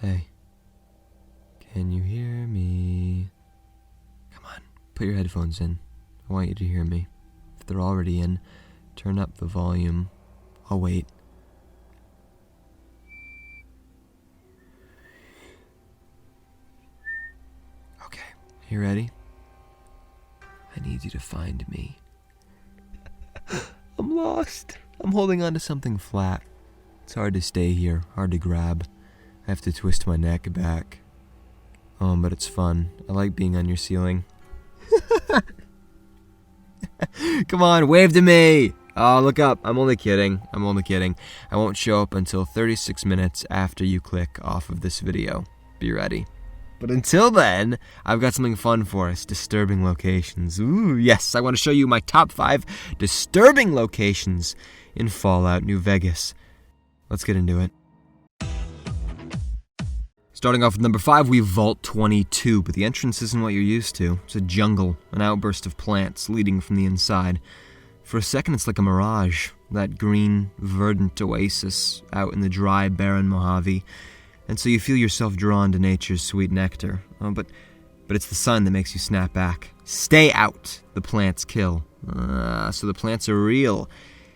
Hey, can you hear me? Come on, put your headphones in. I want you to hear me. If they're already in, turn up the volume. I'll wait. Okay, you ready? I need you to find me. I'm lost. I'm holding on to something flat. It's hard to stay here, hard to grab. I have to twist my neck back. Oh, but it's fun. I like being on your ceiling. Come on, wave to me! Oh, look up. I'm only kidding. I won't show up until 36 minutes after you click off of this video. Be ready. But until then, I've got something fun for us. Disturbing locations. Ooh, yes, I want to show you my top 5 disturbing locations in Fallout New Vegas. Let's get into it. Starting off with number 5, we have Vault 22, but the entrance isn't what you're used to. It's a jungle, an outburst of plants leading from the inside. For a second, it's like a mirage, that green, verdant oasis out in the dry, barren Mojave. And so you feel yourself drawn to nature's sweet nectar. But it's the sun that makes you snap back. Stay out! The plants kill. So the plants are real,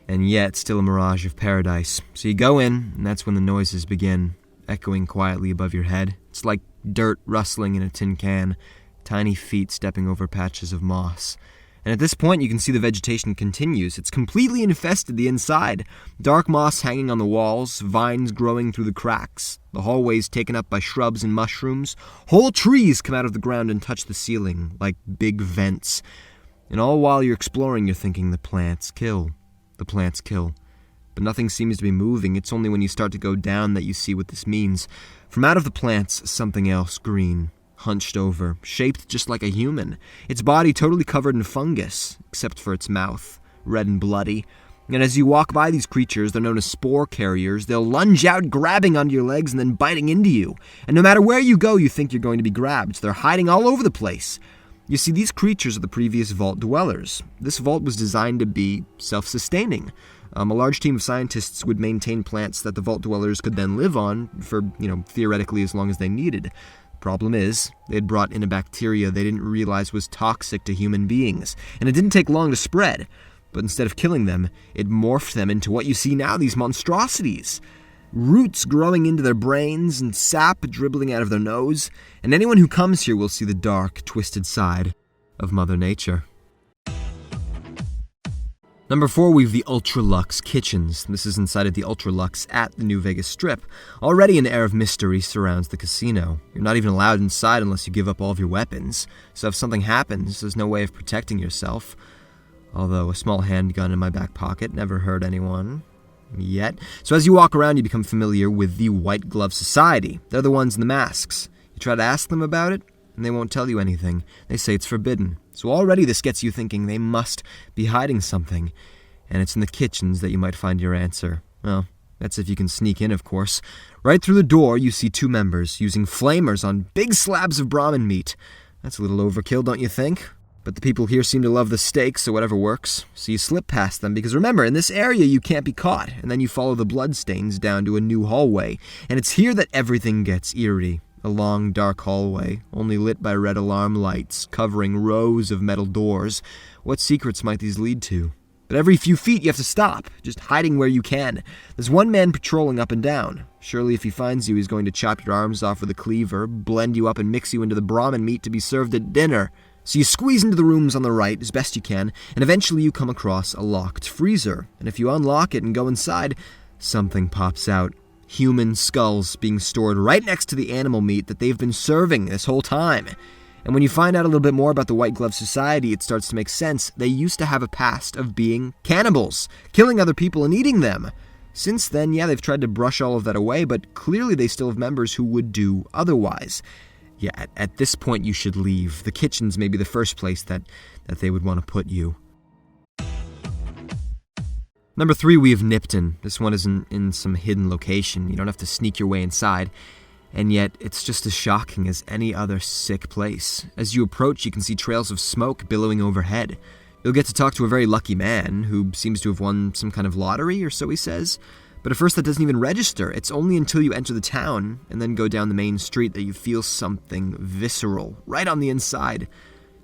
and yet still a mirage of paradise. So you go in, and that's when the noises begin, echoing quietly above your head. It's like dirt rustling in a tin can, tiny feet stepping over patches of moss. And at this point, you can see the vegetation continues. It's completely infested the inside. Dark moss hanging on the walls, vines growing through the cracks, the hallways taken up by shrubs and mushrooms. Whole trees come out of the ground and touch the ceiling, like big vents. And all while you're exploring, you're thinking, the plants kill. The plants kill. But nothing seems to be moving. It's only when you start to go down that you see what this means. From out of the plants, something else, green, hunched over, shaped just like a human. Its body totally covered in fungus, except for its mouth, red and bloody. And as you walk by these creatures, they're known as spore carriers. They'll lunge out, grabbing onto your legs and then biting into you. And no matter where you go, you think you're going to be grabbed. They're hiding all over the place. You see, these creatures are the previous vault dwellers. This vault was designed to be self-sustaining. A large team of scientists would maintain plants that the vault dwellers could then live on for, theoretically as long as they needed. Problem is, they had brought in a bacteria they didn't realize was toxic to human beings, and it didn't take long to spread. But instead of killing them, it morphed them into what you see now, these monstrosities. Roots growing into their brains and sap dribbling out of their nose, and anyone who comes here will see the dark, twisted side of Mother Nature. Number 4, we have the Ultra Luxe Kitchens. This is inside of the Ultra Luxe at the New Vegas Strip. Already an air of mystery surrounds the casino. You're not even allowed inside unless you give up all of your weapons. So if something happens, there's no way of protecting yourself. Although a small handgun in my back pocket never hurt anyone. Yet. So as you walk around, you become familiar with the White Glove Society. They're the ones in the masks. You try to ask them about it, and they won't tell you anything. They say it's forbidden. So already this gets you thinking they must be hiding something. And it's in the kitchens that you might find your answer. Well, that's if you can sneak in, of course. Right through the door, you see 2 members using flamers on big slabs of Brahmin meat. That's a little overkill, don't you think? But the people here seem to love the steak, so whatever works. So you slip past them, because remember, in this area you can't be caught. And then you follow the bloodstains down to a new hallway. And it's here that everything gets eerie. A long, dark hallway, only lit by red alarm lights, covering rows of metal doors. What secrets might these lead to? But every few feet you have to stop, just hiding where you can. There's one man patrolling up and down. Surely if he finds you, he's going to chop your arms off with a cleaver, blend you up and mix you into the Brahmin meat to be served at dinner. So you squeeze into the rooms on the right as best you can, and eventually you come across a locked freezer. And if you unlock it and go inside, something pops out. Human skulls being stored right next to the animal meat that they've been serving this whole time. And when you find out a little bit more about the White Glove Society, it starts to make sense. They used to have a past of being cannibals, killing other people and eating them. Since then, they've tried to brush all of that away, but clearly they still have members who would do otherwise. At this point you should leave. The kitchens may be the first place that they would want to put you. Number 3, we have Nipton. This one is in some hidden location. You don't have to sneak your way inside. And yet, it's just as shocking as any other sick place. As you approach, you can see trails of smoke billowing overhead. You'll get to talk to a very lucky man who seems to have won some kind of lottery, or so he says. But at first that doesn't even register. It's only until you enter the town and then go down the main street that you feel something visceral right on the inside.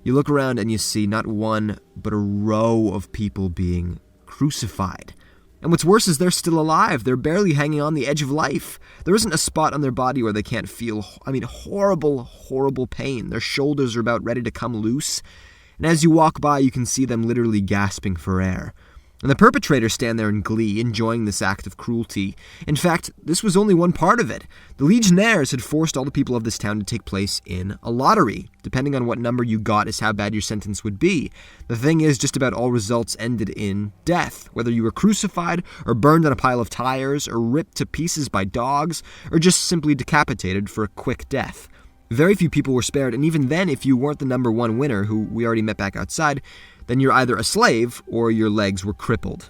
You look around and you see not one, but a row of people being crucified. And what's worse is they're still alive. They're barely hanging on the edge of life. There isn't a spot on their body where they can't feel, horrible, horrible pain. Their shoulders are about ready to come loose. And as you walk by, you can see them literally gasping for air. And the perpetrators stand there in glee, enjoying this act of cruelty. In fact, this was only one part of it. The Legionnaires had forced all the people of this town to take place in a lottery. Depending on what number you got is how bad your sentence would be. The thing is, just about all results ended in death. Whether you were crucified, or burned on a pile of tires, or ripped to pieces by dogs, or just simply decapitated for a quick death. Very few people were spared, and even then, if you weren't the number one winner, who we already met back outside, then you're either a slave or your legs were crippled.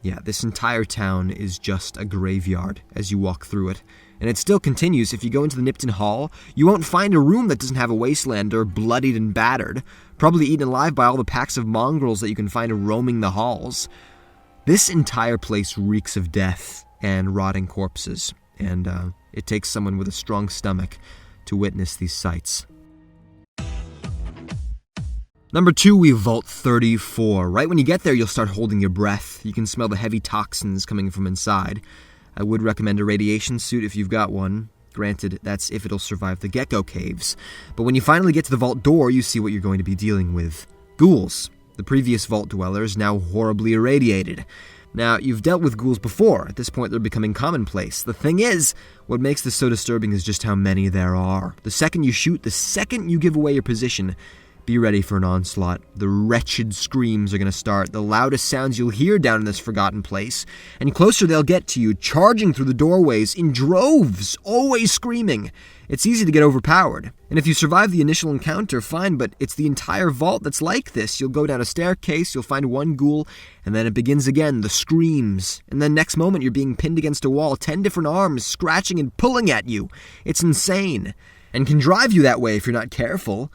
Yeah, this entire town is just a graveyard as you walk through it. And it still continues. If you go into the Nipton Hall, you won't find a room that doesn't have a wastelander bloodied and battered, probably eaten alive by all the packs of mongrels that you can find roaming the halls. This entire place reeks of death and rotting corpses, and it takes someone with a strong stomach to witness these sights. Number 2, we vault 34. Right when you get there, you'll start holding your breath. You can smell the heavy toxins coming from inside. I would recommend a radiation suit if you've got one. Granted, that's if it'll survive the gecko caves. But when you finally get to the vault door, you see what you're going to be dealing with. Ghouls. The previous vault dwellers, now horribly irradiated. Now, you've dealt with ghouls before. At this point, they're becoming commonplace. The thing is, what makes this so disturbing is just how many there are. The second you shoot, the second you give away your position, be ready for an onslaught. The wretched screams are going to start, the loudest sounds you'll hear down in this forgotten place. And closer they'll get to you, charging through the doorways in droves, always screaming. It's easy to get overpowered. And if you survive the initial encounter, fine, but it's the entire vault that's like this. You'll go down a staircase, you'll find one ghoul, and then it begins again, the screams. And then next moment you're being pinned against a wall, 10 different arms scratching and pulling at you. It's insane. And can drive you that way if you're not careful.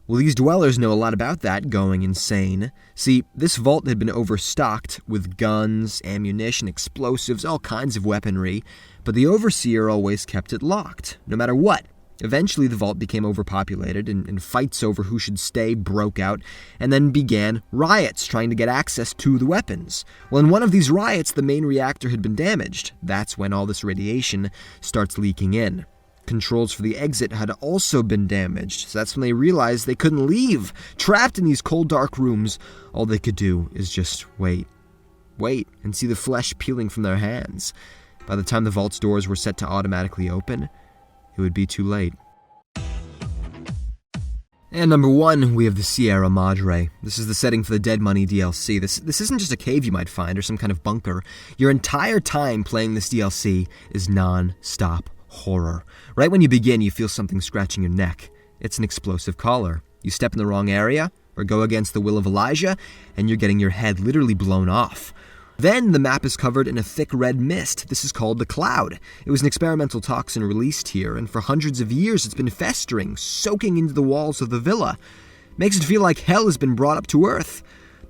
Well, these dwellers know a lot about that, going insane. See, this vault had been overstocked with guns, ammunition, explosives, all kinds of weaponry, but the overseer always kept it locked, no matter what. Eventually, the vault became overpopulated, and fights over who should stay broke out, and then began riots trying to get access to the weapons. Well, in one of these riots, the main reactor had been damaged. That's when all this radiation starts leaking in. Controls for the exit had also been damaged, so that's when they realized they couldn't leave. Trapped in these cold, dark rooms, all they could do is just wait, and see the flesh peeling from their hands. By the time the vault's doors were set to automatically open, it would be too late. And number 1, we have the Sierra Madre. This is the setting for the Dead Money DLC. This isn't just a cave you might find or some kind of bunker. Your entire time playing this DLC is non-stop horror. Right when you begin, you feel something scratching your neck. It's an explosive collar. You step in the wrong area, or go against the will of Elijah, and you're getting your head literally blown off. Then the map is covered in a thick red mist. This is called the Cloud. It was an experimental toxin released here, and for hundreds of years it's been festering, soaking into the walls of the villa. Makes it feel like hell has been brought up to earth.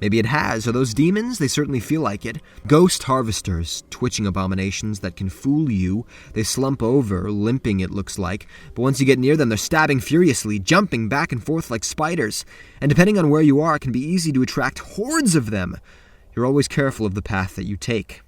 Maybe it has. Are those demons? They certainly feel like it. Ghost harvesters, twitching abominations that can fool you. They slump over, limping it looks like, but once you get near them, they're stabbing furiously, jumping back and forth like spiders. And depending on where you are, it can be easy to attract hordes of them. You're always careful of the path that you take.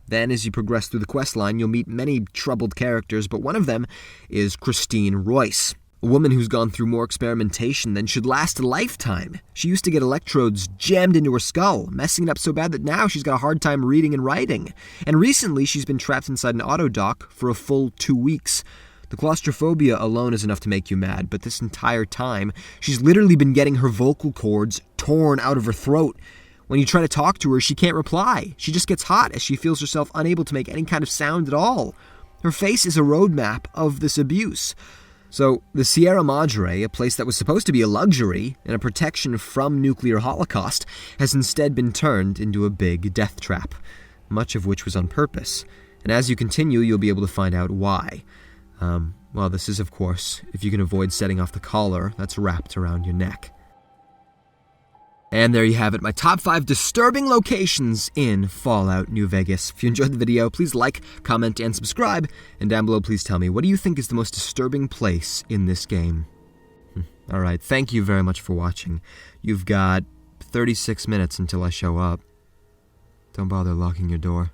Then, as you progress through the quest line, you'll meet many troubled characters, but one of them is Christine Royce. A woman who's gone through more experimentation than should last a lifetime. She used to get electrodes jammed into her skull, messing it up so bad that now she's got a hard time reading and writing. And recently, she's been trapped inside an auto dock for a full 2 weeks. The claustrophobia alone is enough to make you mad, but this entire time, she's literally been getting her vocal cords torn out of her throat. When you try to talk to her, she can't reply. She just gets hot as she feels herself unable to make any kind of sound at all. Her face is a roadmap of this abuse. So, the Sierra Madre, a place that was supposed to be a luxury and a protection from nuclear holocaust, has instead been turned into a big death trap, much of which was on purpose. And as you continue, you'll be able to find out why. Well, this is, of course, if you can avoid setting off the collar that's wrapped around your neck. And there you have it, my top 5 disturbing locations in Fallout New Vegas. If you enjoyed the video, please like, comment, and subscribe. And down below, please tell me, what do you think is the most disturbing place in this game? Alright, thank you very much for watching. You've got 36 minutes until I show up. Don't bother locking your door.